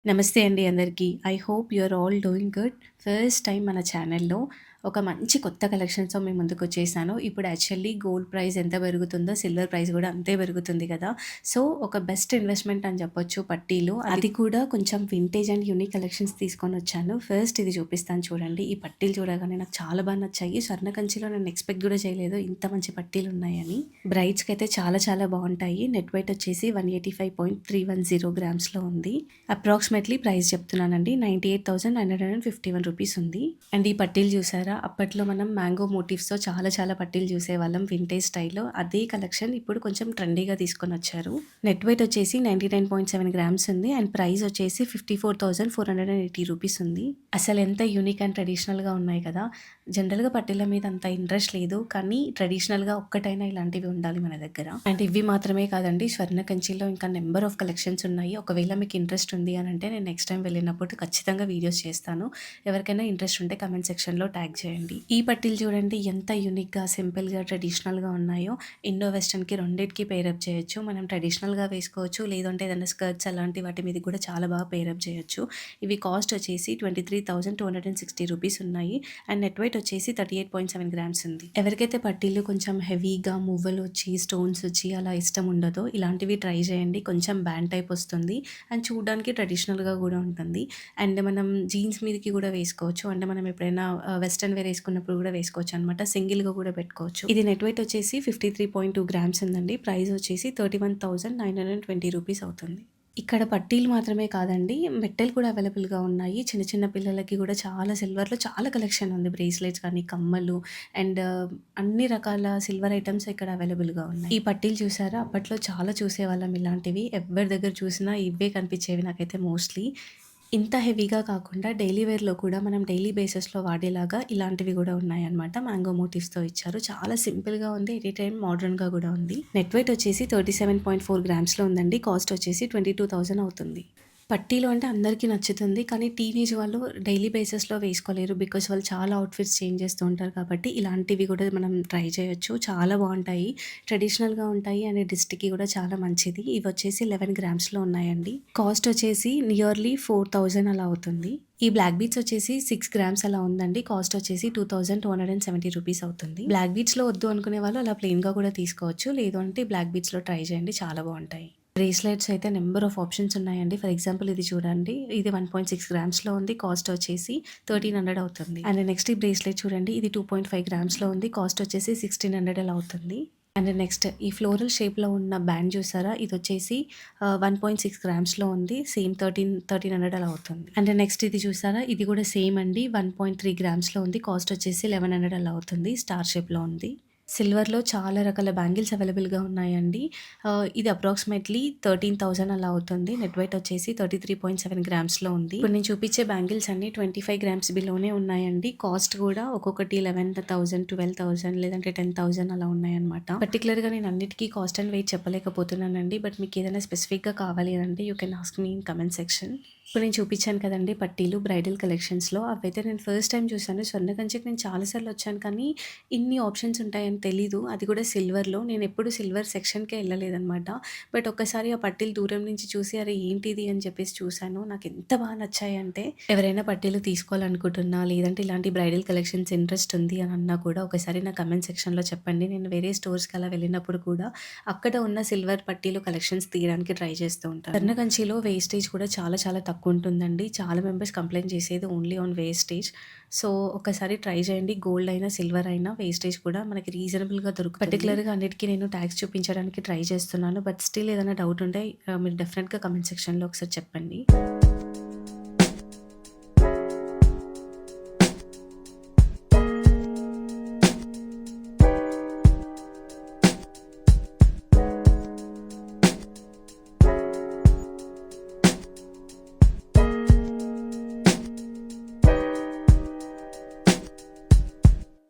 నమస్తే అండి అందరికీ. I hope you are all doing good. First time మన ఛానల్‌లో ఒక మంచి కొత్త కలెక్షన్స్‌తో మీ ముందుకొచ్చేసాను. ఇప్పుడు యాక్చువల్లీ గోల్డ్ ప్రైస్ ఎంత పెరుగుతుందో సిల్వర్ ప్రైస్ గూడా అంతే పెరుగుతుంది గదా! సో, ఒక బెస్ట్ ఇన్వెస్ట్‌మెంట్ అని చెప్పొచ్చు పట్టీలు. అది కూడా కొంచెం వింటేజ్ అండ్ యూనిక్ కలెక్షన్స్ తీసుకొనొచ్చాను. ఫస్ట్ ఇది చూపిస్తాను చూడండి. ఈ పట్టీలు చూడగానే నాకు చాలా బా నచ్చాయి. స్వర్ణ కంచిలో నేను ఎక్స్‌పెక్ట్ గూడా చేయలేదు ఇంత మంచి పట్టీలున్నాయని. బ్రైడ్స్‌కైతే చాలా చాలా బావుంటాయి. నెట్ వెయిట్ వచ్చేసి 185.310 గ్రామ్స్‌లో ఉంది. అప్రాక్సిమేట్లీ ప్రైస్ చెప్తున్నానండి. 98,951 రూపీస్ ఉంది. అండ్ ఈ పట్టీలు చూసారా? అప్పట్లో మనం మ్యాంగో మోటివ్స్‌తో చాలా చాలా పట్టీలు చూసేవాళ్ళం వింటేజ్ స్టైల్‌లో. అదే కలెక్షన్ ఇప్పుడు కొంచెం ట్రెండీగా తీసుకొనొచ్చారు. నెట్ వెయిట్ వచ్చేసి 99.7 గ్రామ్స్ ఉంది. అండ్ ప్రైస్ వచ్చేసి 54,480 రూపీస్ ఉంది. అసలు ఎంత యూనిక్ అండ్ ట్రెడిషనల్‌గా ఉన్నాయి కదా! జనరల్‌గా పట్టీల మీద అంత ఇంట్రెస్ట్ లేదు. కానీ ట్రెడిషనల్‌గా ఒక్కటైనా ఇలాంటివి ఉండాలి మన దగ్గర. అండ్ ఇవి మాత్రమే కాదండి, స్వర్ణ కంచిలో ఇంకా నెంబర్ ఆఫ్ కలెక్షన్స్ ఉన్నాయి. ఒకవేళ మీకు ఇంట్రెస్ట్ ఉంది అని అంటే నేను నెక్స్ట్ టైం వెళ్ళినప్పుడు ఖచ్చితంగా వీడియోస్ చేస్తాను. ఎవరికైనా ఇంట్రెస్ట్ ఉంటే కమెంట్ సెక్షన్‌లో ట్యాగ్ చేయండి. ఈ పట్టీలు చూడండి ఎంత యూనిక్‌గా, సింపుల్‌గా, ట్రెడిషనల్‌గా ఉన్నాయో. ఇండో వెస్టర్న్‌కి రెండిటికి పేరప్ చేయొచ్చు. మనం ట్రెడిషనల్‌గా వేసుకోవచ్చు. లేదంటే ఏదైనా స్కర్ట్స్ అలాంటి వాటి మీద కూడా చాలా బాగా పేరప్ చేయొచ్చు. ఇవి కాస్ట్ వచ్చేసి 23,260 రూపీస్ ఉన్నాయి. అండ్ నెట్ వెయిట్ వచ్చేసి 38.7 గ్రామ్స్ ఉంది. ఎవరికైతే పట్టీలు కొంచెం హెవీగా మువ్వలు వచ్చి స్టోన్స్ వచ్చి అలా ఇష్టం ఉండదో ఇలాంటివి ట్రై చేయండి. కొంచెం బ్యాండ్ టైప్ వస్తుంది అండ్ చూడడానికి ట్రెడిషనల్‌గా కూడా ఉంటుంది. అండ్ మనం జీన్స్ మీదకి కూడా వేసుకోవచ్చు. అంటే మనం ఎప్పుడైనా వెస్టర్న్ వేర్ వేసుకున్నప్పుడు కూడా వేసుకోవచ్చు అనమాట. సింగిల్‌గా కూడా పెట్టుకోవచ్చు. ఇది నెట్ వెయిట్ వచ్చేసి 53.2 గ్రామ్స్ ఉందండి. ప్రైస్ వచ్చేసి 31,920 రూపీస్ అవుతుంది. ఇక్కడ పట్టీలు మాత్రమే కాదండి, మెట్టెలు కూడా అవైలబుల్‌గా ఉన్నాయి. చిన్న చిన్న పిల్లలకి కూడా చాలా సిల్వర్‌లో చాలా కలెక్షన్ ఉంది. బ్రేస్లెట్స్ కానీ, కమ్మలు అండ్ అన్ని రకాల సిల్వర్ ఐటెమ్స్ ఇక్కడ అవైలబుల్‌గా ఉన్నాయి. ఈ పట్టీలు చూసారా? అప్పట్లో చాలా చూసేవాళ్ళం ఇలాంటివి. ఎవరి దగ్గర చూసినా ఇవే కనిపించేవి నాకైతే మోస్ట్‌లీ. ఇంత హెవీగా కాకుండా డైలీ వేర్‌లో కూడా మనం డైలీ బేసిస్‌లో వాడేలాగా ఇలాంటివి గూడా ఉన్నాయన్నమాట. మ్యాంగో మోటివ్స్‌తో ఇచ్చారు. చాలా సింపుల్‌గా ఉంది. ఎనీ టైమ్ మోడర్న్‌గా గూడా ఉంది. నెట్ వెయిట్ వచ్చేసి 37.4 గ్రామ్స్‌లో ఉందండి. కాస్ట్ వచ్చేసి 22,000 అవుతుంది. పట్టీలు అంటే అందరికీ నచ్చుతుంది. కానీ టీనేజ్ వాళ్ళు డైలీ బేసిస్‌లో వేసుకోలేరు. బికాజ్ వాళ్ళు చాలా అవుట్‌ఫిట్స్ చేంజ్ చేస్తూ ఉంటారు కాబట్టి ఇలాంటివి కూడా మనం ట్రై చేయొచ్చు. చాలా బావుంటాయి. ట్రెడిషనల్‌గా ఉంటాయి అండ్ దిష్టికి కూడా చాలా మంచిది. ఇవి వచ్చేసి 11 గ్రామ్స్‌లో ఉన్నాయండి. కాస్ట్ వచ్చేసి నియర్లీ 4,000 అలా అవుతుంది. ఈ బ్లాక్ బీట్స్ వచ్చేసి 6 గ్రామ్స్ అలా ఉందండి. కాస్ట్ వచ్చేసి 2,270 రూపీస్ అవుతుంది. బ్లాక్ బీట్స్‌లో వద్దు అనుకునే వాళ్ళు అలా ప్లెయిన్‌గా కూడా తీసుకోవచ్చు. లేదు అంటే బ్లాక్ బీట్స్‌లో ట్రై చేయండి. చాలా బావుంటాయి. బ్రేస్లెట్స్ అయితే నెంబర్ ఆఫ్ ఆప్షన్స్ ఉన్నాయండి. ఫర్ ఎగ్జాంపుల్ ఇది చూడండి. ఇది 1.6 గ్రామ్స్‌లో ఉంది. కాస్ట్ వచ్చేసి 1,300 అవుతుంది. అండ్ నెక్స్ట్ ఈ బ్రేస్లెట్ చూడండి. ఇది 2.5 గ్రామ్స్‌లో ఉంది. కాస్ట్ వచ్చేసి 1,600 అలా అవుతుంది. అండ్ నెక్స్ట్ ఈ ఫ్లోరల్ షేప్‌లో ఉన్న బ్యాండ్ చూసారా? ఇదొచ్చేసి 1.6 గ్రామ్స్‌లో ఉంది. సేమ్ 1,300 అలా అవుతుంది. అండ్ నెక్స్ట్ ఇది చూసారా? ఇది కూడా సేమ్ అండి. 1.3 గ్రామ్స్‌లో ఉంది. కాస్ట్ వచ్చేసి 1,100 అలా అవుతుంది. స్టార్ షేప్‌లో ఉంది. సిల్వర్‌లో చాలా రకాల బ్యాంగిల్స్ అవైలబుల్‌గా ఉన్నాయండి. ఇది అప్రాక్సిమేట్‌లీ 13,000 అలా అవుతుంది. నెట్ వెయిట్ వచ్చేసి 33.7 గ్రామ్స్‌లో ఉంది. ఇప్పుడు నేను చూపించే బ్యాంగిల్స్ అన్నీ 25 గ్రామ్స్ బిలోనే ఉన్నాయండి. కాస్ట్ కూడా ఒక్కొక్కటి 11,000, 12,000 లేదంటే 10,000 అలా ఉన్నాయన్నమాట. పర్టిక్యులర్‌గా నేను అన్నిటికీ కాస్ట్ అండ్ వెయిట్ చెప్పలేకపోతున్నానండి. బట్ మీకు ఏదైనా స్పెసిఫిక్‌గా కావాలి అంటే you can ask me in comment section. ఇప్పుడు నేను చూపించాను కదండీ పట్టీలు బ్రైడల్ కలెక్షన్స్‌లో. అవైతే నేను ఫస్ట్ టైమ్ చూసాను. స్వర్ణ కంచికి నేను చాలా సార్లు వచ్చాను కానీ ఇన్ని ఆప్షన్స్ ఉంటాయని తెలీదు. అది కూడా సిల్వర్‌లో. నేనెప్పుడు సిల్వర్ సెక్షన్‌కే ఎళ్ళలేదనమాట. బట్ ఒక్కసారి ఆ పట్టీలు దూరం నుంచి చూసి అరే ఏంటిది అని చెప్పేసి చూసాను. నాకెంత బాగా నచ్చాయంటే ఎవరైనా పట్టీలు తీసుకోవాలనుకుంటున్నా, లేదంటే ఇలాంటి బ్రైడల్ కలెక్షన్స్ ఇంట్రెస్ట్ ఉంది అని అన్నా కూడా ఒకసారి నా కమెంట్ సెక్షన్‌లో చెప్పండి. నేను వేరే స్టోర్స్‌కి అలా వెళ్ళినప్పుడు కూడా అక్కడ ఉన్న సిల్వర్ పట్టీలు కలెక్షన్స్ తీయడానికి ట్రై చేస్తూ ఉంటాను. స్వర్ణ కంచిలో వేస్టేజ్ కూడా చాలా చాలా తక్కువ ఉంటుందండి. చాలా మెంబర్స్ కంప్లెయింట్ చేసేది ఓన్లీ ఆన్ వేస్టేజ్. సో, ఒక్కసారి ట్రై చేయండి. గోల్డ్ అయినా, సిల్వర్ అయినా వేస్టేజ్ కూడా మనకి రీజనబుల్‌గా దొరుకుతుంది. పర్టిక్యులర్‌గా అన్నిటికి నేను ట్యాగ్స్ చూపించడానికి ట్రై చేస్తున్నాను. బట్ స్టిల్ ఏదైనా డౌట్ ఉంటే మీరు డెఫినెట్‌గా కమెంట్ సెక్షన్‌లో ఒకసారి చెప్పండి.